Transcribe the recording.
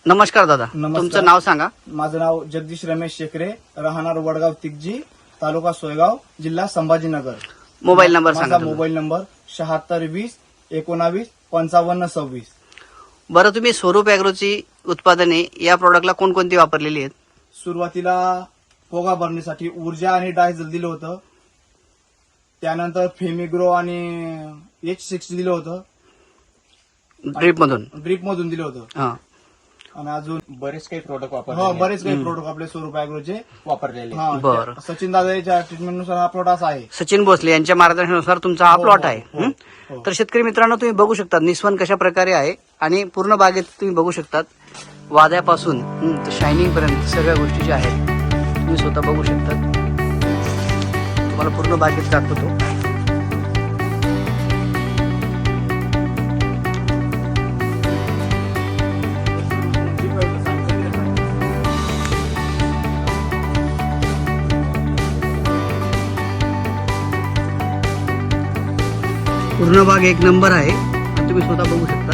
नमस्कार दादा, नमस्कार. तुमचं नाव सांगा. माझं नाव जगदीश रमेश शेखरे, राहणार वडगाव तिकजी, तालुका सोयगाव, जिल्हा संभाजीनगर. मोबाईल नंबर सांगा माझा तुमचा. Mobile number 7620195526. बरं, तुम्ही स्वरूप ॲग्रोची उत्पादने या प्रोडक्टला कोणकोणती वापरलेली आहेत? सुरुवातीला पोगा भरण्यासाठी ऊर्जा आणि डायझल दिलं होतं. त्यानंतर फेमिग्रो आणि H60 दिलं होतं. ड्रीप मधून. ड्रीप मधून दिलं होतं. हा. आणि अजून बरेच काही प्रोडक्ट हो वापरले बरेच काही प्रोडक्ट आपले स्वरूप ॲग्रोचे वापरलेले. बरं. सचिन दादाच्या ट्रीटमेंटनुसार हा प्लॉट असा आहे. सचिन भोसले यांच्या मार्गदर्शनानुसार तुमचा हा हो, प्लॉट हो, आहे. हो, हं? हो. तर शेतकरी मित्रांनो, तुम्ही बघू शकता निस्वन कशा प्रकारे आहे आणि पूर्ण बागेत तुम्ही बघू शकतात वाद्यापासून तर शायनिंग पर्यंत सर्व गोष्टी ज्या आहेत तुम्ही स्वतः बघू शकतात. तुम्हाला पूर्ण बागेत दाखवतो. पूर्ण बाग एक नंबर आहे, तुम्ही स्वतः बघू शकता.